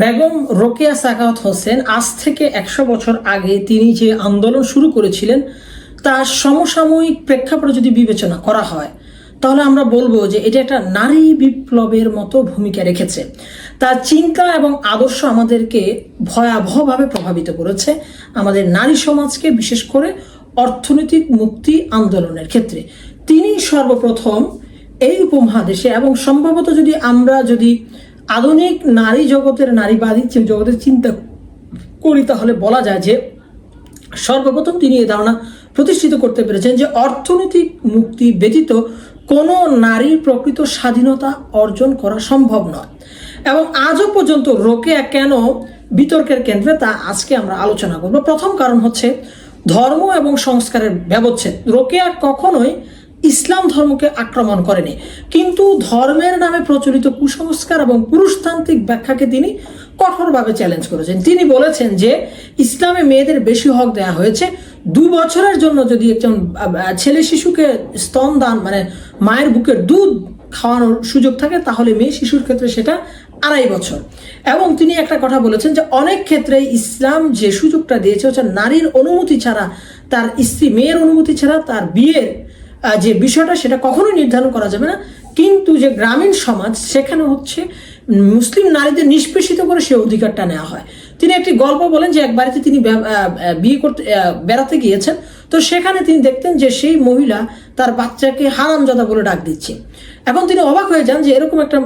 বেগম রোকেয়া সাখাওয়াত হোসেন আজ থেকে 100 বছর আগে তিনি যে আন্দোলন শুরু করেছিলেন তার সমসাময়িক প্রেক্ষাপটে যদি বিবেচনা করা হয় তাহলে আমরা বলবো যে এটা একটা নারী বিপ্লবের মতো ভূমিকা রেখেছে। তার চিন্তা এবং আদর্শ আমাদেরকে ভয়াবহভাবে প্রভাবিত করেছে আমাদের নারী সমাজকে, বিশেষ করে অর্থনৈতিক মুক্তি আন্দোলনের ক্ষেত্রে। তিনি সর্বপ্রথম এই উপমহাদেশে এবং সম্ভবত আমরা যদি আধুনিক নারী জগতের, নারীবাদী জগতের চিন্তা করি তাহলে বলা যায় যে সর্বপ্রথম তিনি এই ধারণা প্রতিষ্ঠিত করতে পেরেছেন যে অর্থনৈতিক মুক্তি ব্যতীত কোনো নারীর প্রকৃত স্বাধীনতা অর্জন করা সম্ভব নয়। এবং আজও পর্যন্ত রোকেয়া কেন বিতর্কের কেন্দ্রে তা আজকে আমরা আলোচনা করব। প্রথম কারণ হচ্ছে ধর্ম এবং সংস্কারের ব্যবচ্ছেদ। রোকেয়া কখনোই ইসলাম ধর্মকে আক্রমণ করেনি, কিন্তু ধর্মের নামে প্রচলিত কুসংস্কার এবং পুরুষতান্ত্রিক ব্যাখ্যাকে তিনি কঠোরভাবে চ্যালেঞ্জ করেছেন। তিনি বলেছেন যে ইসলামে মেয়েদের বেশি হক দেওয়া হয়েছে। 2 বছরের জন্য যদি একজন ছেলে শিশুকে স্তন দান, মানে মায়ের বুকের দুধ খাওয়ানোর সুযোগ থাকে, তাহলে মেয়ে শিশুর ক্ষেত্রে সেটা 2.5 বছর। এবং তিনি একটা কথা বলেছেন যে অনেক ক্ষেত্রে ইসলাম যে সুযোগটা দিয়েছে হচ্ছে নারীর অনুমতি ছাড়া, তার স্ত্রী মেয়ের অনুমতি ছাড়া তার বিয়ের যে বিষয়টা সেটা কখনোই নির্ধারণ করা যাবে না। কিন্তু যে গ্রামীণ সমাজ, সেখানে হচ্ছে মুসলিম নারীদের নিষ্পেষিত করে সে অধিকারটা নেওয়া হয়। তিনি একটি গল্প বলেন যে এক বাড়িতে তিনি বিয়ে করতে বেড়াতে গিয়েছেন, তো সেখানে তিনি দেখতেন যে সেই মহিলা তার বাচ্চাকে হারামজাদা বলে ডাক দিচ্ছে। এখন তিনি অবাক হয়ে যান যে এরকম একটা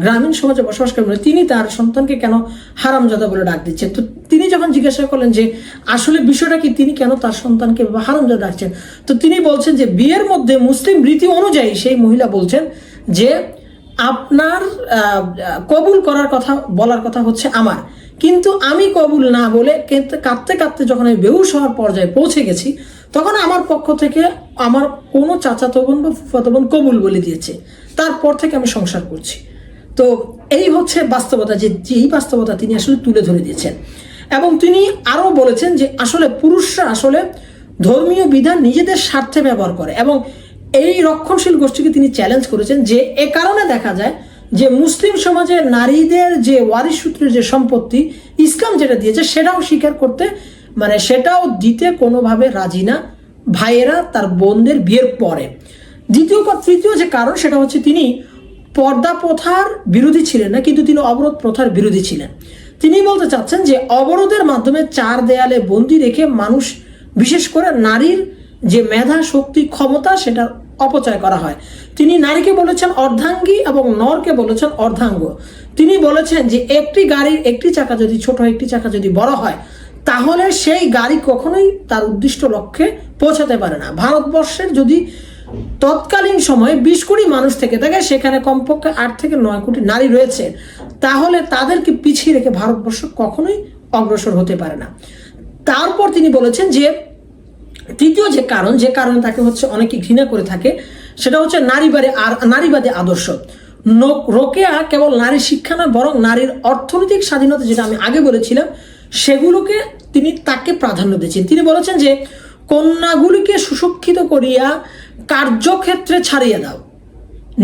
গ্রামীণ সমাজে বসবাস করেন, তিনি তার সন্তানকে কেন হারামজাদা বলে ডাক দিচ্ছেন। তো তিনি যখন জিজ্ঞাসা করলেন যে আসলে বিষয়টা কি, তিনি কেন তার সন্তানকে হারামজাদা ডাকছেন, তো তিনি বলছেন যে বিয়ের মধ্যে মুসলিম রীতি অনুযায়ী সেই মহিলা বলছেন যে আপনার কবুল করার কথা, বলার কথা হচ্ছে আমার, কিন্তু আমি কবুল না বলে কাঁদতে কাঁদতে যখন আমি বেহুশ হওয়ার পর্যায়ে পৌঁছে গেছি, তখন আমার পক্ষ থেকে আমার কোনো চাচাতো বোন বা ফুফাতো বোন কবুল বলে দিয়েছে, তারপর থেকে আমি সংসার করছি। তো এই হচ্ছে বাস্তবতা, এই বাস্তবতা তিনি আসলে তুলে ধরে দিয়েছেন। এবং তিনি আরও বলেছেন যে আসলে পুরুষরা আসলে ধর্মীয় বিধান নিজেদের স্বার্থে ব্যবহার করে, এবং এই রক্ষণশীল গোষ্ঠীকে তিনি চ্যালেঞ্জ করেছেন যে এ কারণে দেখা যায় যে মুসলিম সমাজে নারীদের যে ওয়ারিশ সূত্রের যে সম্পত্তি ইসলাম যেটা দিয়েছে সেটাও স্বীকার করতে, মানে সেটাও দিতে কোনোভাবে রাজি না ভাইয়েরা তার বোনদের বিয়ের পরে। তৃতীয় যে কারণ সেটা হচ্ছে তিনি পর্দা প্রথার বিরোধী ছিলেন না, কিন্তু তিনি অবরোধ প্রথার বিরোধী ছিলেন। তিনি বলতে চাচ্ছেন যে অবরোধের মাধ্যমে 4 দেয়ালে বন্দি রেখে মানুষ, বিশেষ করে নারীর যে মেধা, শক্তি, ক্ষমতা সেটা অপচয় করা হয়। তিনি নারীকে বলেছেন অর্ধাঙ্গী এবং নরকে বলেছেন অর্ধাঙ্গ। তিনি বলেছেন যে একটি গাড়ির একটি চাকা যদি ছোট হয়, একটি চাকা যদি বড় হয়, তাহলে সেই গাড়ি কখনোই তার উদ্দিষ্ট লক্ষ্যে পৌঁছাতে পারে না। ভারতবর্ষের যদি তৎকালীন সময়ে 20 কোটি মানুষ থেকে থাকে, সেখানে কমপক্ষে 8 থেকে 9 কোটি নারী রয়েছে, তাহলে তাদেরকে পিছিয়ে রেখে ভারতবর্ষ কখনোই অগ্রসর হতে পারে না। তারপর তিনি বলেছেন যে তৃতীয় যে কারণে তাকে হচ্ছে অনেকে ঘৃণা করে থাকে, সেটা হচ্ছে নারীবাদী আদর্শ। রোকেয়া কেবল নারী শিক্ষা নয়, বরং নারীর অর্থনৈতিক স্বাধীনতা, যেটা আমি আগে বলেছিলাম, সেগুলোকে তাকে প্রাধান্য দিয়েছেন। তিনি বলেছেন যে কন্যাগুলিকে সুশিক্ষিত করিয়া কার্যক্ষেত্রে ছাড়িয়ে দাও,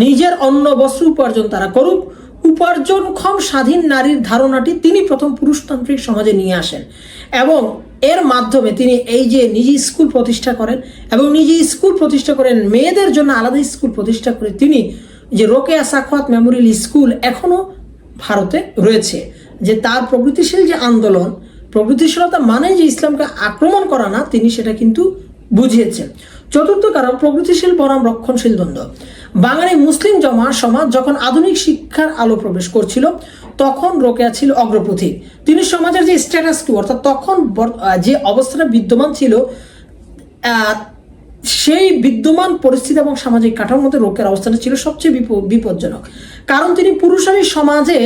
নিজের অন্ন বস্ত্র উপার্জন তারা করুক। উপার্জনক্ষম স্বাধীন নারীর ধারণাটি তিনি প্রথম পুরুষতান্ত্রিক সমাজে নিয়ে আসেন, এবং এর মাধ্যমে তিনি এই যে নিজে স্কুল প্রতিষ্ঠা করেন, এবং নিজে স্কুল প্রতিষ্ঠা করেন, মেয়েদের জন্য আলাদা স্কুল প্রতিষ্ঠা করে তিনি যে রোকেয়া সাখাওয়াত মেমোরিয়াল স্কুল এখনো ভারতে রয়েছে। যে তার প্রগতিশীল যে আন্দোলন, প্রগতিশীলতা মানে যে ইসলামকে আক্রমণ করা না, তিনি সেটা কিন্তু বুঝিয়েছেন। চতুর্থ কারণ প্রগতিশীল বনাম রক্ষণশীল দ্বন্দ্ব। বাঙালি মুসলিম সমাজ যখন আধুনিক শিক্ষার আলো প্রবেশ করছিল, তখন রোকেয়া ছিল অগ্রপথিক। তিনি সমাজের যে স্ট্যাটাস কো, অর্থাৎ তখন যে অবস্থাটা বিদ্যমান ছিল, সেই বিদ্যমান পরিস্থিতি এবং সামাজিক কাঠামোর মধ্যে রোকেয়ার অবস্থাটা ছিল সবচেয়ে বিপজ্জনক। কারণ তিনি পুরুষালী সমাজে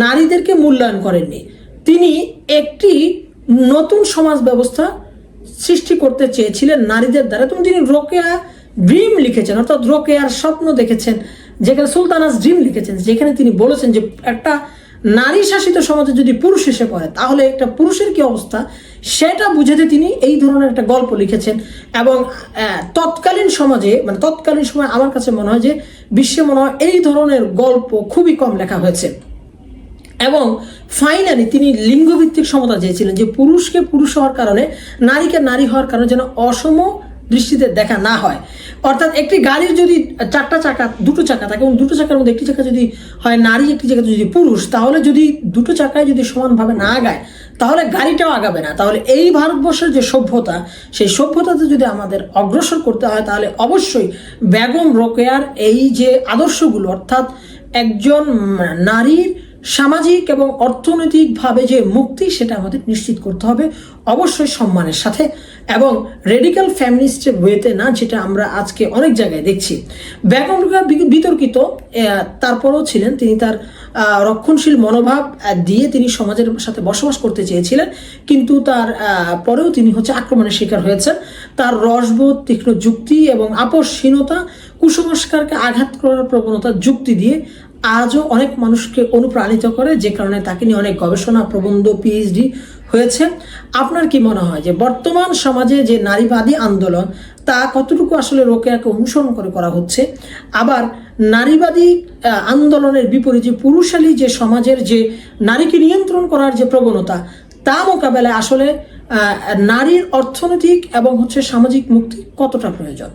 নারীদেরকে মূল্যায়ন করেননি। তিনি একটি নতুন সমাজ ব্যবস্থা সৃষ্টি করতে চেয়েছিলেন নারীদের দ্বারা। এবং তিনি রোকেয়া ড্রিম লিখেছেন, অর্থাৎ রোকেয়ার স্বপ্ন দেখেছেন, যেখানে সুলতানাস ড্রিম লিখেছেন, যেখানে তিনি বলেছেন যে একটা নারী শাসিত সমাজে যদি পুরুষ এসে পড়ে তাহলে একটা পুরুষের কি অবস্থা, সেটা বুঝাতে তিনি এই ধরনের একটা গল্প লিখেছেন। এবং তৎকালীন সময় আমার কাছে মনে হয় যে বিশ্বে মনে হয় এই ধরনের গল্প খুবই কম লেখা হয়েছে। এবং ফাইনালি তিনি লিঙ্গভিত্তিক সমতা চেয়েছিলেন, যে পুরুষকে পুরুষ হওয়ার কারণে নারীকে নারী হওয়ার কারণে যেন অসম দৃষ্টিতে দেখা না হয়। অর্থাৎ একটি গাড়ির যদি দুটো চাকা থাকে এবং দুটো চাকার মধ্যে একটি চাকা যদি হয় নারী, একটি চাকা যদি পুরুষ, তাহলে যদি দুটো চাকায় যদি সমানভাবে না আগায় তাহলে গাড়িটাও আগাবে না। তাহলে এই ভারতবর্ষের যে সভ্যতা, সেই সভ্যতাতে যদি আমাদের অগ্রসর করতে হয় তাহলে অবশ্যই বেগম রোকেয়ার এই যে আদর্শগুলো, অর্থাৎ একজন নারীর সামাজিক এবং অর্থনৈতিকভাবে যে মুক্তি, সেটা আমাদের নিশ্চিত করতে হবে অবশ্যই সম্মানের সাথে এবং রেডিক্যাল ফ্যামিনিস্টের ওয়েতে না, যেটা আমরা আজকে অনেক জায়গায় দেখছি। বেগম রোকেয়া বিতর্কিত তারপরেও ছিলেন, তিনি তার রক্ষণশীল মনোভাব দিয়ে তিনি সমাজের সাথে বসবাস করতে চেয়েছিলেন, কিন্তু তার পরেও তিনি আক্রমণের শিকার হয়েছেন। তার রসবোধ, তীক্ষ্ণ যুক্তি এবং আপোষহীনতা, কুসংস্কারকে আঘাত করার প্রবণতার যুক্তি দিয়ে আজও অনেক মানুষকে অনুপ্রাণিত করে, যে কারণে তাকে নিয়ে অনেক গবেষণা, প্রবন্ধ, পিএইচডি হয়েছে। আপনার কি মনে হয় যে বর্তমান সমাজে যে নারীবাদী আন্দোলন, তা কতটুকু আসলে রোকেয়াকে অনুসরণ করে করা হচ্ছে? আবার নারীবাদী আন্দোলনের বিপরীতে যে পুরুষালী যে সমাজের যে নারীকে নিয়ন্ত্রণ করার যে প্রবণতা, তা মোকাবেলায় আসলে নারীর অর্থনৈতিক এবং সামাজিক মুক্তি কতটা প্রয়োজন?